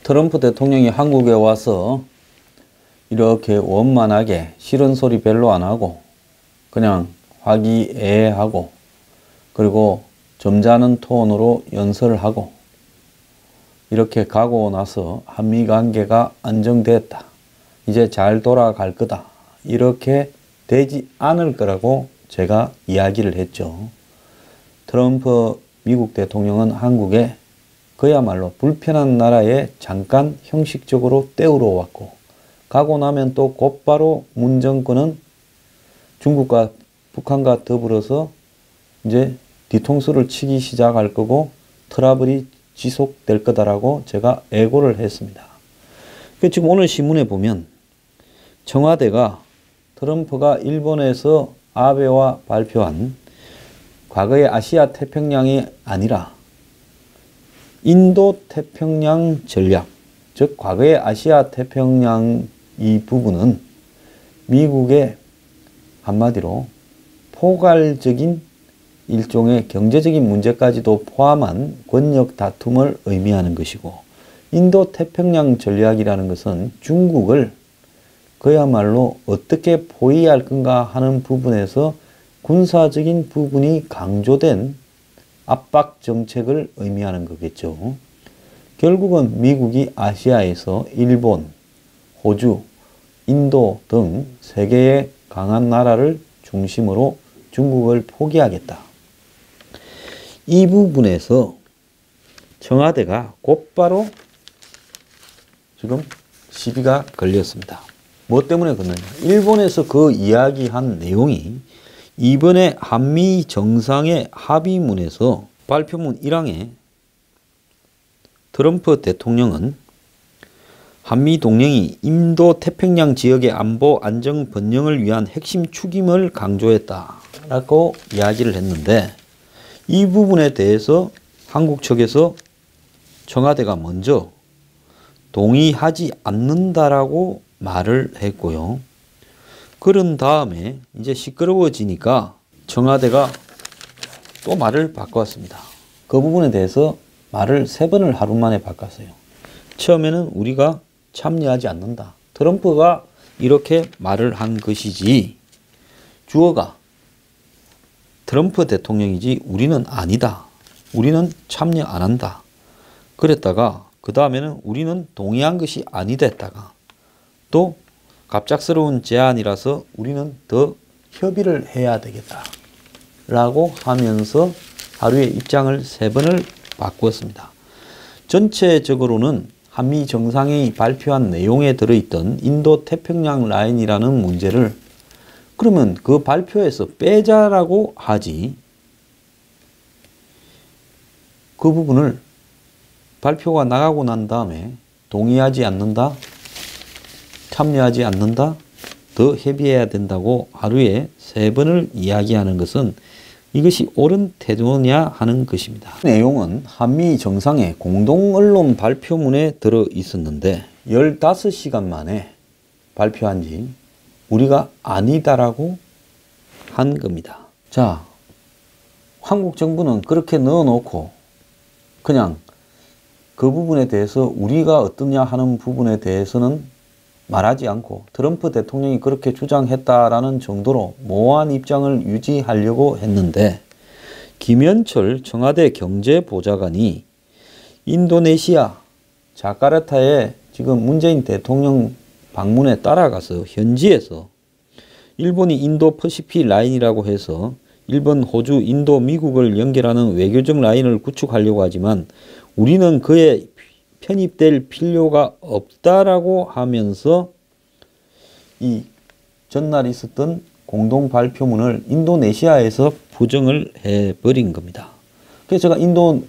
트럼프 대통령이 한국에 와서 이렇게 원만하게 싫은 소리 별로 안 하고 그냥 화기애애하고 그리고 점잖은 톤으로 연설을 하고 이렇게 가고 나서 한미 관계가 안정됐다. 이제 잘 돌아갈 거다. 이렇게 되지 않을 거라고 제가 이야기를 했죠. 트럼프 미국 대통령은 한국에 그야말로 불편한 나라에 잠깐 형식적으로 때우러 왔고 가고 나면 또 곧바로 문 정권은 중국과 북한과 더불어서 이제 뒤통수를 치기 시작할 거고 트러블이 지속될 거다라고 제가 예고를 했습니다. 지금 오늘 신문에 보면 청와대가 트럼프가 일본에서 아베와 발표한 과거의 아시아 태평양이 아니라 인도 태평양 전략, 즉 과거의 아시아 태평양 이 부분은 미국의 한마디로 포괄적인 일종의 경제적인 문제까지도 포함한 권력 다툼을 의미하는 것이고, 인도 태평양 전략이라는 것은 중국을 그야말로 어떻게 포위할 건가 하는 부분에서 군사적인 부분이 강조된 압박 정책을 의미하는 거겠죠. 결국은 미국이 아시아에서 일본, 호주, 인도 등 세계의 강한 나라를 중심으로 중국을 포기하겠다. 이 부분에서 청와대가 곧바로 지금 시비가 걸렸습니다. 뭐 때문에 그러냐? 일본에서 그 이야기한 내용이 이번에 한미 정상의 합의문에서 발표문 1항에 트럼프 대통령은 한미 동맹이 인도 태평양 지역의 안보 안정 번영을 위한 핵심 축임을 강조했다라고 이야기를 했는데, 이 부분에 대해서 한국 측에서 청와대가 먼저 동의하지 않는다라고 말을 했고요. 그런 다음에 이제 시끄러워지니까 청와대가 또 말을 바꿨습니다. 그 부분에 대해서 말을 3번을 하루 만에 바꿨어요. 처음에는 우리가 참여하지 않는다. 트럼프가 이렇게 말을 한 것이지 주어가 트럼프 대통령이지 우리는 아니다. 우리는 참여 안 한다. 그랬다가 그 다음에는 우리는 동의한 것이 아니다 했다가 또 갑작스러운 제안이라서 우리는 더 협의를 해야 되겠다 라고 하면서 하루에 입장을 3번을 바꾸었습니다. 전체적으로는 한미 정상회의 발표한 내용에 들어있던 인도 태평양 라인이라는 문제를 그러면 그 발표에서 빼자라고 하지, 그 부분을 발표가 나가고 난 다음에 동의하지 않는다, 참여하지 않는다, 더 협의해야 된다고 하루에 3번을 이야기하는 것은 이것이 옳은 태도냐 하는 것입니다. 내용은 한미 정상의 공동 언론 발표문에 들어 있었는데 15시간 만에 발표한 지 우리가 아니다라고 한 겁니다. 자, 한국 정부는 그렇게 넣어놓고 그냥 그 부분에 대해서 우리가 어떠냐 하는 부분에 대해서는 말하지 않고 트럼프 대통령이 그렇게 주장했다라는 정도로 모호한 입장을 유지하려고 했는데, 김현철 청와대 경제보좌관이 인도네시아 자카르타에 지금 문재인 대통령 방문에 따라가서 현지에서 일본이 인도 퍼시픽 라인이라고 해서 일본, 호주, 인도, 미국을 연결하는 외교적 라인을 구축하려고 하지만 우리는 그에 편입될 필요가 없다라고 하면서 이 전날 있었던 공동 발표문을 인도네시아에서 부정을 해버린 겁니다. 그래서 제가 인도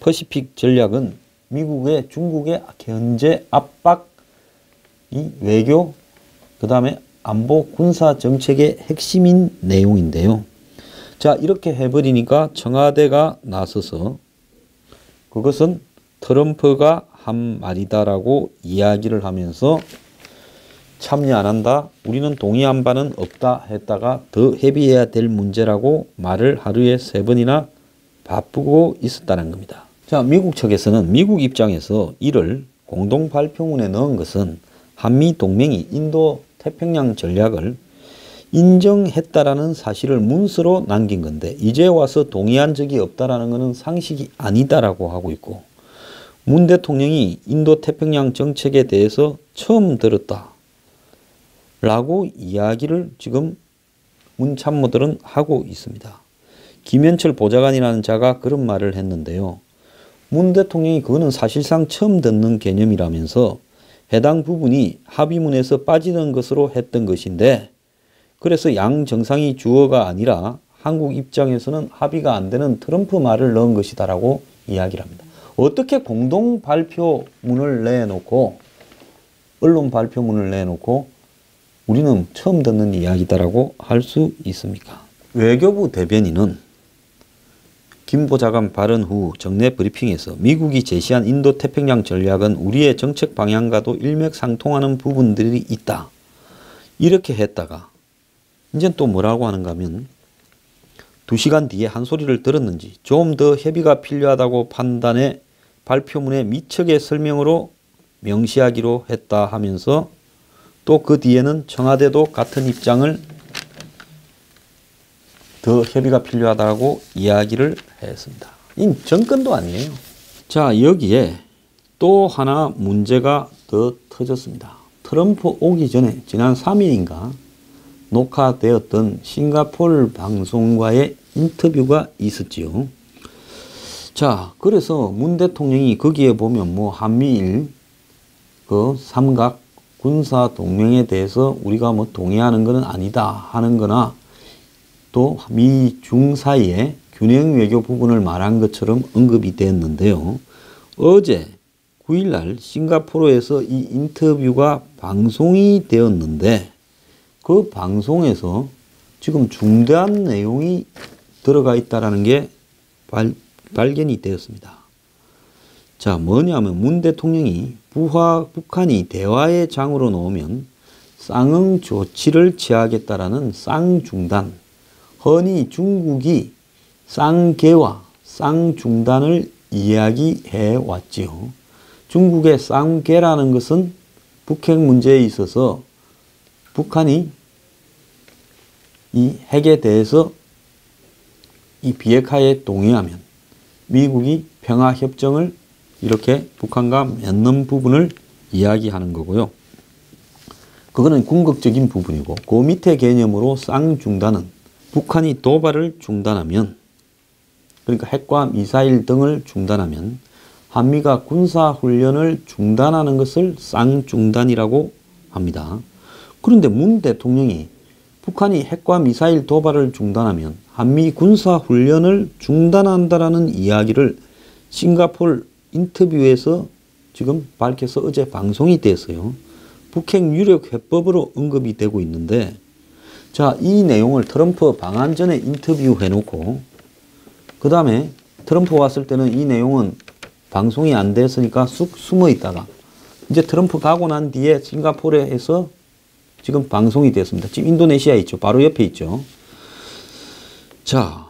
퍼시픽 전략은 미국의 중국의 견제 압박, 이 외교, 그 다음에 안보 군사 정책의 핵심인 내용인데요. 자, 이렇게 해버리니까 청와대가 나서서 그것은 트럼프가 한 말이다라고 이야기를 하면서 참여 안 한다, 우리는 동의한 바는 없다 했다가 더 협의해야 될 문제라고 말을 하루에 3번이나 바쁘고 있었다는 겁니다. 자, 미국 측에서는 미국 입장에서 이를 공동 발표문에 넣은 것은 한미 동맹이 인도 태평양 전략을 인정했다라는 사실을 문서로 남긴 건데 이제 와서 동의한 적이 없다라는 것은 상식이 아니다라고 하고 있고, 문 대통령이 인도 태평양 정책에 대해서 처음 들었다 라고 이야기를 지금 문 참모들은 하고 있습니다. 김현철 보좌관이라는 자가 그런 말을 했는데요. 문 대통령이 그거는 사실상 처음 듣는 개념이라면서 해당 부분이 합의문에서 빠지는 것으로 했던 것인데, 그래서 양 정상이 주어가 아니라 한국 입장에서는 합의가 안 되는 트럼프 말을 넣은 것이다라고 이야기를 합니다. 어떻게 공동 발표문을 내놓고 언론 발표문을 내놓고 우리는 처음 듣는 이야기다라고 할 수 있습니까? 외교부 대변인은 김 보좌관 발언 후 정례 브리핑에서 미국이 제시한 인도 태평양 전략은 우리의 정책 방향과도 일맥상통하는 부분들이 있다, 이렇게 했다가 이제 또 뭐라고 하는가 하면 2시간 뒤에 한 소리를 들었는지 좀 더 협의가 필요하다고 판단해 발표문에 미척의 설명으로 명시하기로 했다 하면서 또 그 뒤에는 청와대도 같은 입장을 더 협의가 필요하다고 이야기를 했습니다. 이 정권도 아니에요. 자, 여기에 또 하나 문제가 더 터졌습니다. 트럼프 오기 전에 지난 3일인가 녹화되었던 싱가포르 방송과의 인터뷰가 있었지요. 자, 그래서 문 대통령이 거기에 보면 뭐 한미일 그 삼각 군사 동맹에 대해서 우리가 뭐 동의하는 것은 아니다 하는 거나 또 미중 사이의 균형 외교 부분을 말한 것처럼 언급이 되었는데요. 어제 9일날 싱가포르에서 이 인터뷰가 방송이 되었는데 그 방송에서 지금 중대한 내용이 들어가 있다는 게 발견이 되었습니다. 자, 뭐냐면 문 대통령이 북한이 대화의 장으로 놓으면 쌍응 조치를 취하겠다라는 쌍중단, 흔히 중국이 쌍개와 쌍중단을 이야기해 왔지요. 중국의 쌍개라는 것은 북핵 문제에 있어서 북한이 이 핵에 대해서 이 비핵화에 동의하면 미국이 평화협정을 이렇게 북한과 맺는 부분을 이야기하는 거고요. 그거는 궁극적인 부분이고, 그 밑에 개념으로 쌍중단은 북한이 도발을 중단하면, 그러니까 핵과 미사일 등을 중단하면 한미가 군사훈련을 중단하는 것을 쌍중단이라고 합니다. 그런데 문 대통령이 북한이 핵과 미사일 도발을 중단하면 한미 군사훈련을 중단한다라는 이야기를 싱가포르 인터뷰에서 지금 밝혀서 어제 방송이 됐어요. 북핵 유력 해법으로 언급이 되고 있는데, 자, 이 내용을 트럼프 방한 전에 인터뷰 해놓고 그 다음에 트럼프 왔을 때는 이 내용은 방송이 안 됐으니까 쑥 숨어 있다가 이제 트럼프 가고 난 뒤에 싱가포르에서 지금 방송이 됐습니다. 지금 인도네시아에 있죠. 바로 옆에 있죠. 자,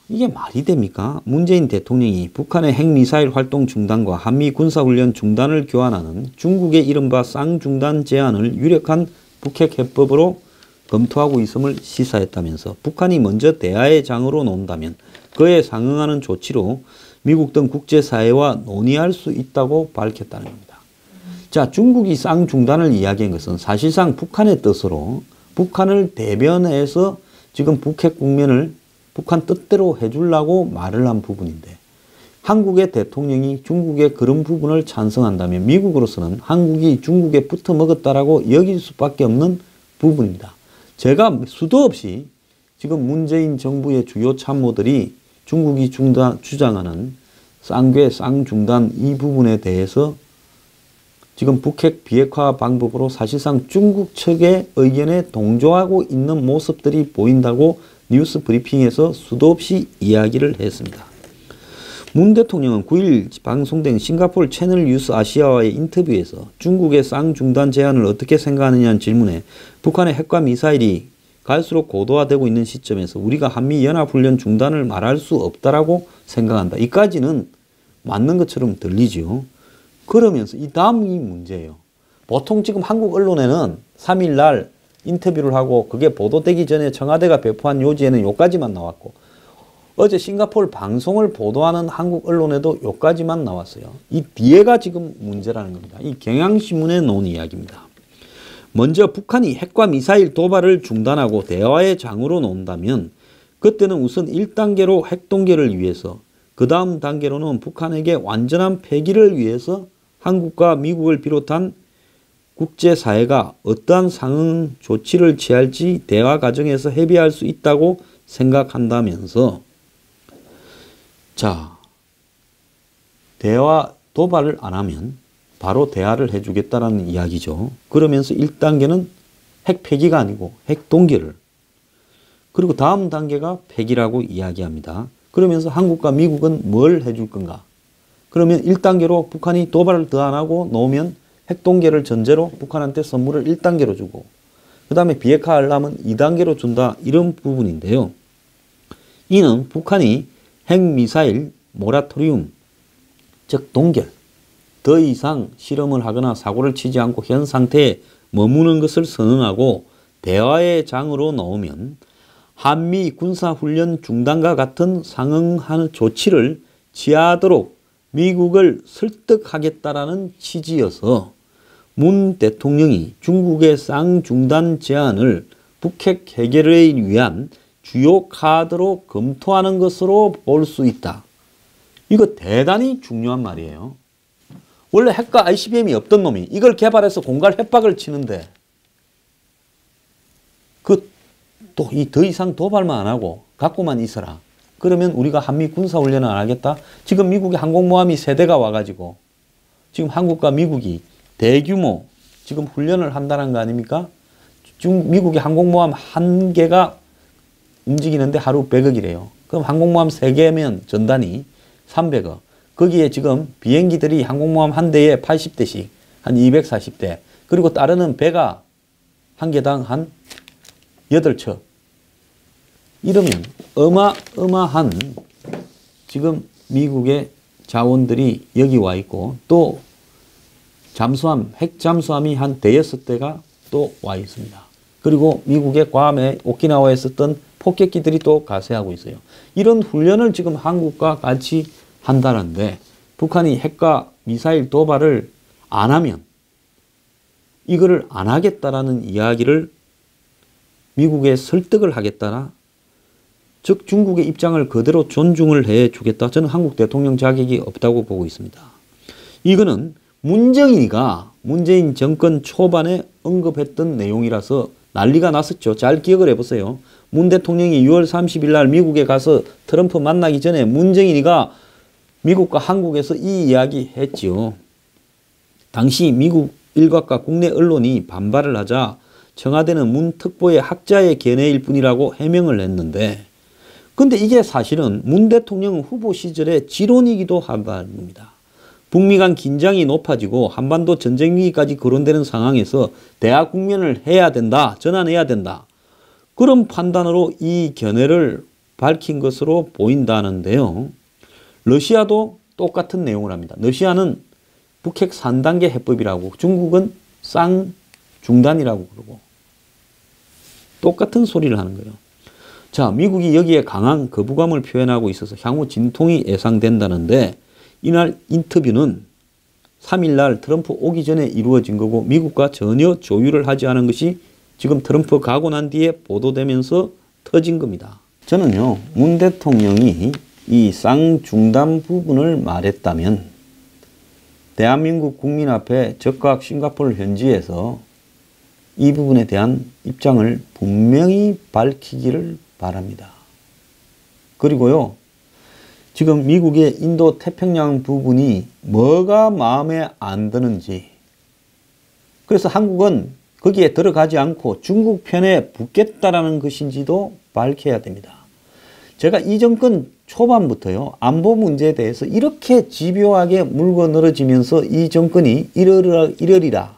이게 말이 됩니까? 문재인 대통령이 북한의 핵미사일 활동 중단과 한미 군사훈련 중단을 교환하는 중국의 이른바 쌍중단 제안을 유력한 북핵 해법으로 검토하고 있음을 시사했다면서 북한이 먼저 대화의 장으로 놓는다면 그에 상응하는 조치로 미국 등 국제사회와 논의할 수 있다고 밝혔다는 겁니다. 자, 중국이 쌍중단을 이야기한 것은 사실상 북한의 뜻으로 북한을 대변해서 지금 북핵 국면을 북한 뜻대로 해주려고 말을 한 부분인데, 한국의 대통령이 중국의 그런 부분을 찬성한다면 미국으로서는 한국이 중국에 붙어 먹었다라고 여길 수밖에 없는 부분입니다. 제가 수도 없이 지금 문재인 정부의 주요 참모들이 중국이 주장하는 쌍궤, 쌍중단 이 부분에 대해서 지금 북핵 비핵화 방법으로 사실상 중국 측의 의견에 동조하고 있는 모습들이 보인다고 뉴스 브리핑에서 수도 없이 이야기를 했습니다. 문 대통령은 9일 방송된 싱가포르 채널 뉴스 아시아와의 인터뷰에서 중국의 쌍중단 제안을 어떻게 생각하느냐는 질문에 북한의 핵과 미사일이 갈수록 고도화되고 있는 시점에서 우리가 한미 연합훈련 중단을 말할 수 없다라고 생각한다. 이까지는 맞는 것처럼 들리죠. 그러면서 이 다음이 문제예요. 보통 지금 한국 언론에는 3일 날 인터뷰를 하고 그게 보도되기 전에 청와대가 배포한 요지에는 요까지만 나왔고, 어제 싱가포르 방송을 보도하는 한국 언론에도 요까지만 나왔어요. 이 뒤에가 지금 문제라는 겁니다. 이 경향신문에 나온 이야기입니다. 먼저 북한이 핵과 미사일 도발을 중단하고 대화의 장으로 놓는다면 그때는 우선 1단계로 핵 동결을 위해서, 그 다음 단계로는 북한에게 완전한 폐기를 위해서 한국과 미국을 비롯한 국제사회가 어떠한 상응 조치를 취할지 대화 과정에서 협의할 수 있다고 생각한다면서, 자, 대화 도발을 안 하면 바로 대화를 해주겠다라는 이야기죠. 그러면서 1단계는 핵 폐기가 아니고 핵 동결을, 그리고 다음 단계가 폐기라고 이야기합니다. 그러면서 한국과 미국은 뭘 해줄 건가? 그러면 1단계로 북한이 도발을 더 안 하고 놓으면 핵 동결을 전제로 북한한테 선물을 1단계로 주고, 그 다음에 비핵화 하려면 2단계로 준다, 이런 부분인데요. 이는 북한이 핵미사일 모라토리움, 즉 동결, 더 이상 실험을 하거나 사고를 치지 않고 현 상태에 머무는 것을 선언하고 대화의 장으로 나오면 한미 군사훈련 중단과 같은 상응하는 조치를 취하도록 미국을 설득하겠다라는 취지여서 문 대통령이 중국의 쌍중단 제안을 북핵 해결에 위한 주요 카드로 검토하는 것으로 볼 수 있다. 이거 대단히 중요한 말이에요. 원래 핵과 ICBM이 없던 놈이 이걸 개발해서 공갈 협박을 치는데 또 이 더 이상 도발만 안 하고 갖고만 있어라. 그러면 우리가 한미 군사훈련을 안 하겠다? 지금 미국의 항공모함이 3대가 와가지고 지금 한국과 미국이 대규모 지금 훈련을 한다는 거 아닙니까? 미국의 항공모함 1개가 움직이는데 하루 100억이래요. 그럼 항공모함 3개면 전단이 300억. 거기에 지금 비행기들이 항공모함 한 대에 80대씩 한 240대. 그리고 따르는 배가 한 개당 한 8척. 이러면 어마어마한 지금 미국의 자원들이 여기 와 있고, 또 잠수함, 핵 잠수함이 한 5대가 또 와 있습니다. 그리고 미국의 괌에 오키나와에 썼던 폭격기들이 또 가세하고 있어요. 이런 훈련을 지금 한국과 같이 한다는데 북한이 핵과 미사일 도발을 안 하면 이거를 안 하겠다라는 이야기를 미국에 설득을 하겠다나, 즉 중국의 입장을 그대로 존중을 해주겠다. 저는 한국 대통령 자격이 없다고 보고 있습니다. 이거는 문정인이가 문재인 정권 초반에 언급했던 내용이라서 난리가 났었죠. 잘 기억을 해보세요. 문 대통령이 6월 30일 날 미국에 가서 트럼프 만나기 전에 문정인이가 미국과 한국에서 이 이야기 했지요. 당시 미국 일각과 국내 언론이 반발을 하자 청와대는 문 특보의 학자의 견해일 뿐이라고 해명을 했는데, 근데 이게 사실은 문 대통령 후보 시절의 지론이기도 하다는 겁니다. 북미 간 긴장이 높아지고 한반도 전쟁 위기까지 거론되는 상황에서 대화 국면을 해야 된다, 전환해야 된다. 그런 판단으로 이 견해를 밝힌 것으로 보인다는데요. 러시아도 똑같은 내용을 합니다. 러시아는 북핵 3단계 해법이라고, 중국은 쌍중단이라고 그러고 똑같은 소리를 하는 거예요. 자, 미국이 여기에 강한 거부감을 표현하고 있어서 향후 진통이 예상된다는데, 이날 인터뷰는 3일날 트럼프 오기 전에 이루어진 거고 미국과 전혀 조율을 하지 않은 것이 지금 트럼프 가고 난 뒤에 보도되면서 터진 겁니다. 저는요, 문 대통령이 이 쌍중단 부분을 말했다면 대한민국 국민 앞에 적각 싱가포르 현지에서 이 부분에 대한 입장을 분명히 밝히기를 바랍니다. 그리고요, 지금 미국의 인도 태평양 부분이 뭐가 마음에 안 드는지, 그래서 한국은 거기에 들어가지 않고 중국 편에 붙겠다라는 것인지도 밝혀야 됩니다. 제가 이 정권 초반부터요, 안보 문제에 대해서 이렇게 집요하게 물고 늘어지면서 이 정권이 이러리라,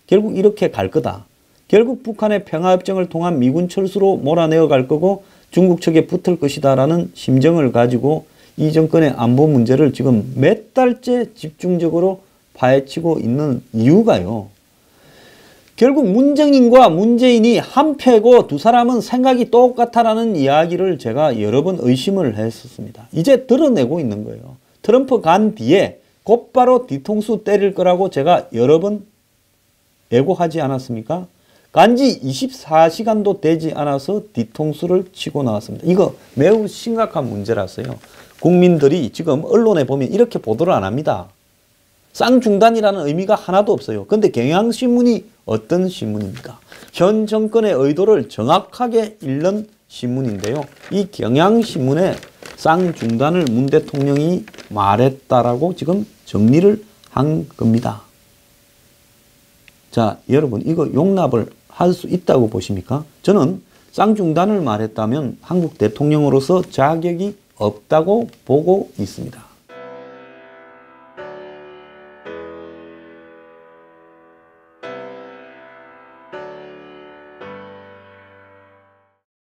결국 이렇게 갈 거다, 결국 북한의 평화협정을 통한 미군 철수로 몰아내어 갈 거고 중국 측에 붙을 것이다 라는 심정을 가지고 이 정권의 안보 문제를 지금 몇 달째 집중적으로 파헤치고 있는 이유가요. 결국 문정인과 문재인이 한패고 두 사람은 생각이 똑같다라는 이야기를 제가 여러 번 의심을 했었습니다. 이제 드러내고 있는 거예요. 트럼프 간 뒤에 곧바로 뒤통수 때릴 거라고 제가 여러 번 예고하지 않았습니까? 간지 24시간도 되지 않아서 뒤통수를 치고 나왔습니다. 이거 매우 심각한 문제라서요. 국민들이 지금 언론에 보면 이렇게 보도를 안 합니다. 쌍중단이라는 의미가 하나도 없어요. 근데 경향신문이 어떤 신문입니까? 현 정권의 의도를 정확하게 읽는 신문인데요. 이 경향신문에 쌍중단을 문 대통령이 말했다라고 지금 정리를 한 겁니다. 자, 여러분 이거 용납을 할 수 있다고 보십니까? 저는 쌍중단을 말했다면 한국 대통령으로서 자격이 없다고 보고 있습니다.